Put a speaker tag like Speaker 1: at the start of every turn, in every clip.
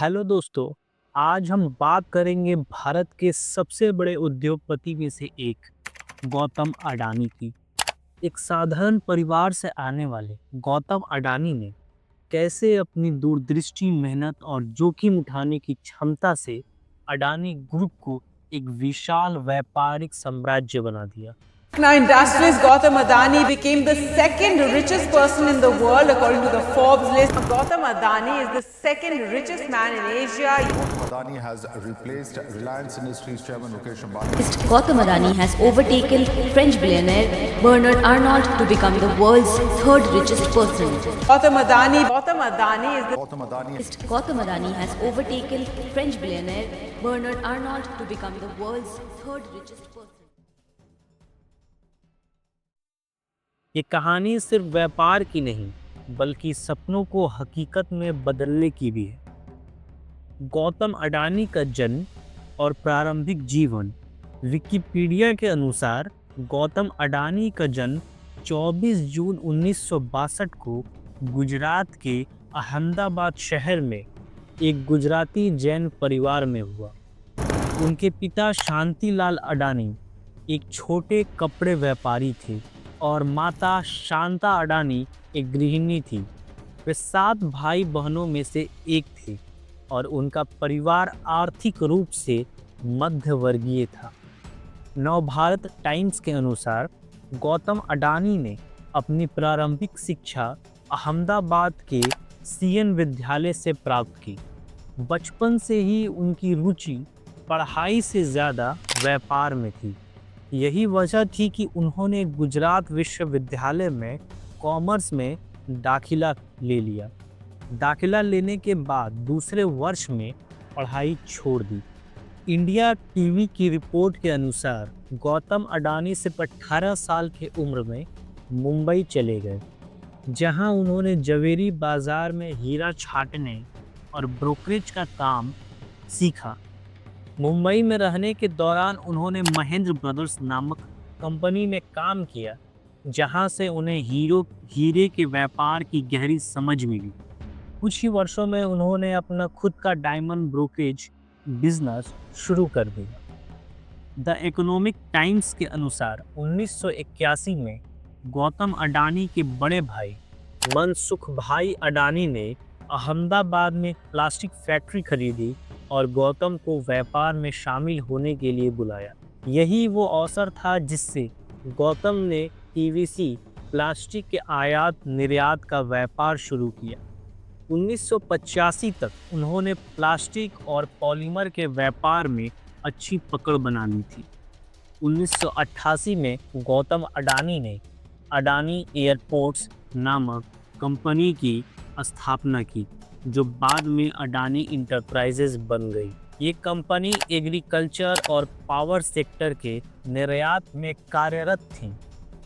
Speaker 1: Hello दोस्तों। आज हम बात करेंगे भारत के सबसे बड़े उद्योगपति में से एक गौतम अडानी की। एक साधारण परिवार से आने वाले गौतम अडानी ने कैसे अपनी दूरदृष्टि, मेहनत और जोखिम उठाने की क्षमता से अडानी ग्रुप को एक विशाल व्यापारिक साम्राज्य बना दिया।
Speaker 2: Now, industrialist Gautam Adani became the second richest person in the world according to the Forbes list. Gautam Adani is the second richest man in Asia.
Speaker 3: Adani has replaced Reliance Industries chairman Mukesh Ambani.
Speaker 4: Gautam Adani has overtaken French billionaire Bernard Arnault to become the world's third richest person.
Speaker 2: Gautam Adani is the
Speaker 3: Gautam Adani
Speaker 4: Gautam Adani has overtaken French billionaire Bernard Arnault to become the world's third richest person.
Speaker 1: ये कहानी सिर्फ व्यापार की नहीं, बल्कि सपनों को हकीकत में बदलने की भी है। गौतम अडानी का जन्म और प्रारंभिक जीवन। विकिपीडिया के अनुसार गौतम अडानी का जन्म 24 जून 1962 को गुजरात के अहमदाबाद शहर में एक गुजराती जैन परिवार में हुआ। उनके पिता शांतिलाल अडानी एक छोटे कपड़े व्यापारी थे और माता शांता अडानी एक गृहिणी थी। वे 7 भाई बहनों में से एक थे और उनका परिवार आर्थिक रूप से मध्यवर्गीय था। नवभारत टाइम्स के अनुसार गौतम अडानी ने अपनी प्रारंभिक शिक्षा अहमदाबाद के सीएन विद्यालय से प्राप्त की। बचपन से ही उनकी रुचि पढ़ाई से ज़्यादा व्यापार में थी। यही वजह थी कि उन्होंने गुजरात विश्वविद्यालय में कॉमर्स में दाखिला ले लिया। दाखिला लेने के बाद दूसरे वर्ष में पढ़ाई छोड़ दी। इंडिया टीवी की रिपोर्ट के अनुसार गौतम अडानी सिर्फ 18 साल की उम्र में मुंबई चले गए, जहां उन्होंने जवेरी बाजार में हीरा छाटने और ब्रोकरेज का काम सीखा। मुंबई में रहने के दौरान उन्होंने महेंद्र ब्रदर्स नामक कंपनी में काम किया, जहां से उन्हें हीरे के व्यापार की गहरी समझ मिली। कुछ ही वर्षों में उन्होंने अपना खुद का डायमंड ब्रोकरेज बिजनेस शुरू कर दिया। द इकोनॉमिक टाइम्स के अनुसार 1981 में गौतम अडानी के बड़े भाई मनसुख भाई अडानी ने अहमदाबाद में प्लास्टिक फैक्ट्री खरीदी और गौतम को व्यापार में शामिल होने के लिए बुलाया। यही वो अवसर था जिससे गौतम ने पीवीसी प्लास्टिक के आयात निर्यात का व्यापार शुरू किया। 1985 तक उन्होंने प्लास्टिक और पॉलीमर के व्यापार में अच्छी पकड़ बना ली थी। 1988 में गौतम अडानी ने अडानी एयरपोर्ट्स नामक कंपनी की स्थापना की, जो बाद में अडानी इंटरप्राइजेज बन गई। ये कंपनी एग्रीकल्चर और पावर सेक्टर के निर्यात में कार्यरत थी।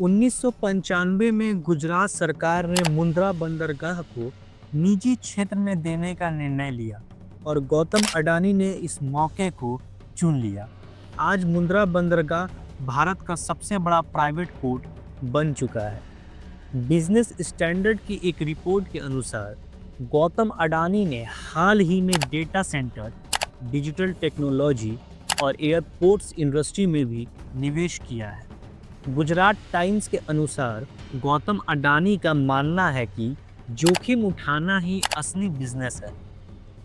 Speaker 1: 1995 में गुजरात सरकार ने मुंद्रा बंदरगाह को निजी क्षेत्र में देने का निर्णय लिया और गौतम अडानी ने इस मौके को चुन लिया। आज मुंद्रा बंदरगाह भारत का सबसे बड़ा प्राइवेट पोर्ट बन चुका है। बिजनेस स्टैंडर्ड की एक रिपोर्ट के अनुसार गौतम अडानी ने हाल ही में डेटा सेंटर, डिजिटल टेक्नोलॉजी और एयरपोर्ट्स इंडस्ट्री में भी निवेश किया है। गुजरात टाइम्स के अनुसार गौतम अडानी का मानना है कि जोखिम उठाना ही असली बिजनेस है।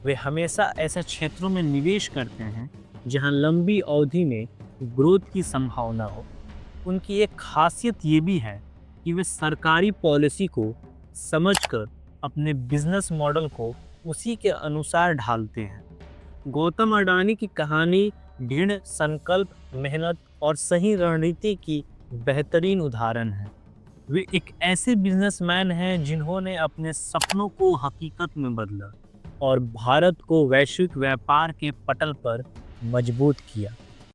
Speaker 1: वे हमेशा ऐसे क्षेत्रों में निवेश करते हैं जहां लंबी अवधि में ग्रोथ की संभावना हो। उनकी एक खासियत ये भी है कि वे सरकारी पॉलिसी को समझकर अपने बिजनेस मॉडल को उसी के अनुसार ढालते हैं। गौतम अडानी की कहानी दृढ़ संकल्प, मेहनत और सही रणनीति की बेहतरीन उदाहरण है। वे एक ऐसे बिजनेसमैन हैं जिन्होंने अपने सपनों को हकीकत में बदला और भारत को वैश्विक व्यापार के पटल पर मजबूत किया।